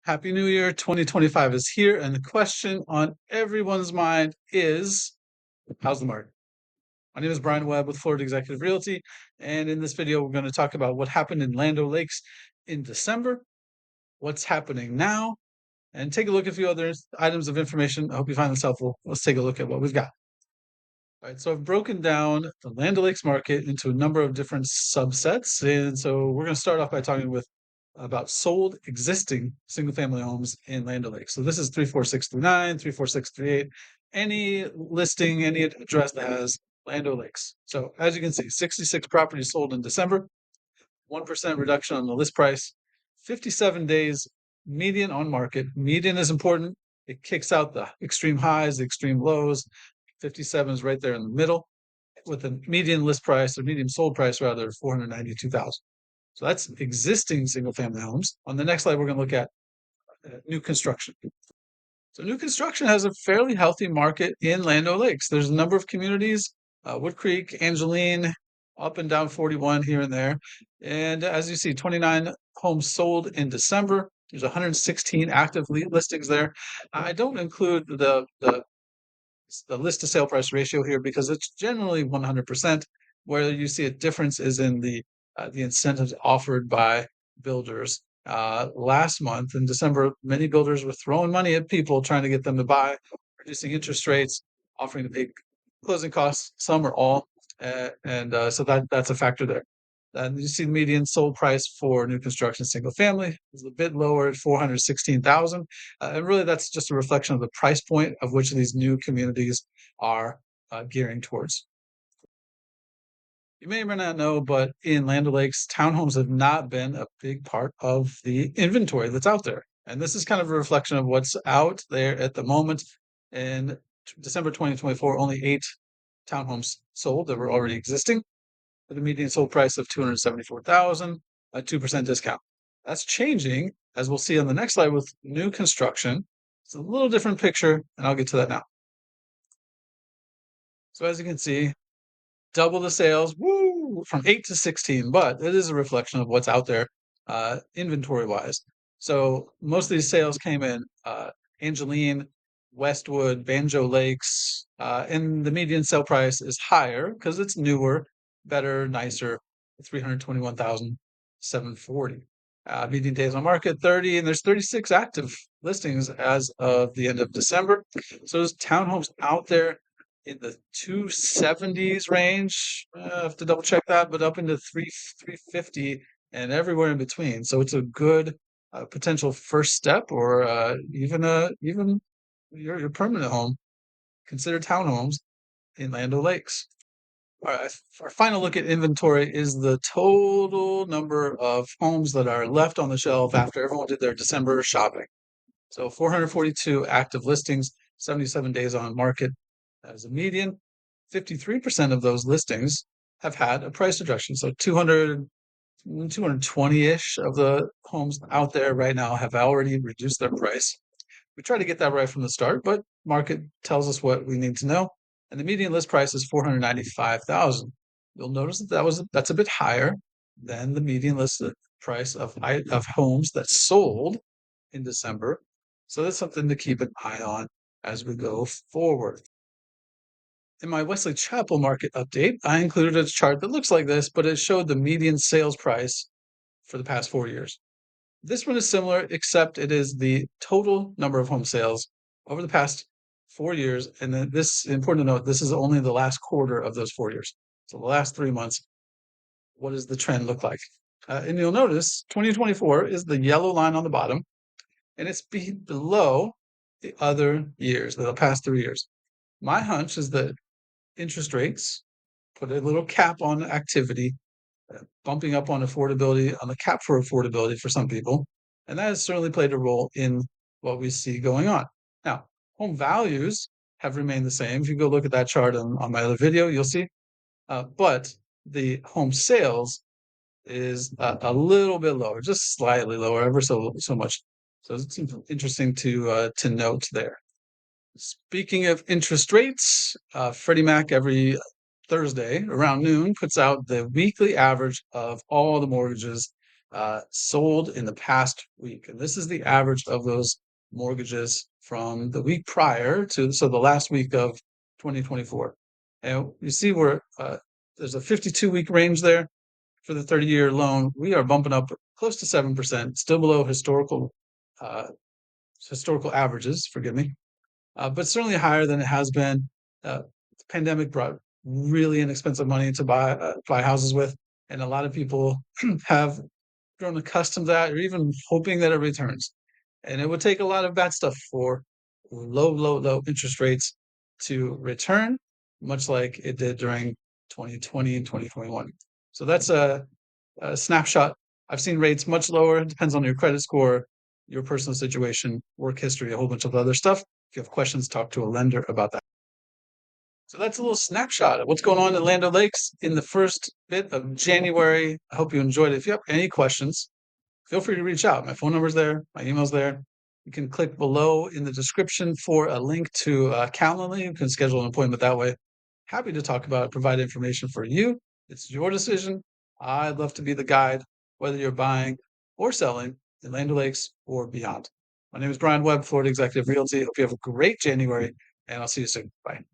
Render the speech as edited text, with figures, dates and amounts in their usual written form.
Happy New Year. 2025 is here, and the question on everyone's mind is how's the market? My name is Brian Webb with Florida Executive Realty, and in this video, we're going to talk about what happened in Land Lakes in December, what's happening now, and take a look at a few other items of information. I hope you find this helpful. Let's take a look at what we've got. All right, so I've broken down the Land Lakes market into a number of different subsets, and so we're going to start off by talking about sold existing single family homes in Land O'Lakes. So this is 34639, 34638, any listing, any address that has Land O'Lakes. So as you can see, 66 properties sold in December, 1% reduction on the list price, 57 days median on market. Median is important. It kicks out the extreme highs, the extreme lows. 57 is right there in the middle with a median list price or median sold price rather, 492,000. So that's existing single family homes. On the next slide, we're going to look at new construction. So new construction has a fairly healthy market in Land Lakes. There's a number of communities, Wood Creek, Angeline, up and down 41 here and there. And as you see, 29 homes sold in December. There's 116 active listings there. I don't include the list to sale price ratio here because it's generally 100%. Where you see a difference is in the incentives offered by builders. Last month in December, many builders were throwing money at people trying to get them to buy, reducing interest rates, offering to pay closing costs, some or all, so that's a factor there. And you see the median sold price for new construction single family is a bit lower at 416,000. And really that's just a reflection of the price point of which these new communities are gearing towards. You may or may not know, but in Land O'Lakes, townhomes have not been a big part of the inventory that's out there. And this is kind of a reflection of what's out there at the moment. In December 2024, only 8 townhomes sold that were already existing, with a median sold price of 274,000, a 2% discount. That's changing, as we'll see on the next slide with new construction. It's a little different picture, and I'll get to that now. So as you can see, double the sales, woo, from 8 to 16, but it is a reflection of what's out there inventory-wise. So most of these sales came in Angeline, Westwood, Banjo Lakes, and the median sale price is higher because it's newer, better, nicer, 321,740. Median days on market 30, and there's 36 active listings as of the end of December. So there's townhomes out there in the 270s range. I have to double check that, but up into 350 and everywhere in between. So it's a good potential first step, or even your permanent home. Consider townhomes in Land Lakes. All right, our final look at inventory is the total number of homes that are left on the shelf after everyone did their December shopping. So 442 active listings, 77 days on market as a median. 53% of those listings have had a price reduction. So 220-ish of the homes out there right now have already reduced their price. We try to get that right from the start, but market tells us what we need to know. And the median list price is 495,000. You'll notice that's a bit higher than the median list price of homes that sold in December. So that's something to keep an eye on as we go forward. In my Wesley Chapel market update, I included a chart that looks like this, but it showed the median sales price for the past 4 years. This one is similar, except it is the total number of home sales over the past 4 years. And then this, important to note, this is only the last quarter of those 4 years. So the last 3 months, what does the trend look like? And you'll notice 2024 is the yellow line on the bottom, and it's below the other years, the past 3 years. My hunch is that interest rates put a little cap on activity, bumping up on affordability, on the cap for affordability for some people. And that has certainly played a role in what we see going on. Now, home values have remained the same. If you go look at that chart on my other video, you'll see. But the home sales is a little bit lower, just slightly lower, ever so much. So it's interesting to note there. Speaking of interest rates, Freddie Mac every Thursday around noon puts out the weekly average of all the mortgages sold in the past week. And this is the average of those mortgages from the week prior to, so the last week of 2024. And you see where there's a 52-week range there for the 30-year loan. We are bumping up close to 7%, still below uh, historical averages, forgive me, but certainly higher than it has been. The pandemic brought really inexpensive money to buy houses with, and a lot of people have grown accustomed to that, or even hoping that it returns. And it would take a lot of bad stuff for low interest rates to return, much like it did during 2020 and 2021. So that's a snapshot. I've seen rates much lower. It depends on your credit score, your personal situation, work history, a whole bunch of other stuff. If you have questions, talk to a lender about that. So that's a little snapshot of what's going on in Land O'Lakes in the first bit of January. I hope you enjoyed it. If you have any questions, feel free to reach out. My phone number's there, my email's there. You can click below in the description for a link to Calendly. You can schedule an appointment that way. Happy to talk about it, provide information for you. It's your decision. I'd love to be the guide, whether you're buying or selling in Land O'Lakes or beyond. My name is Brian Webb, Florida Executive Realty. Hope you have a great January, and I'll see you soon. Bye.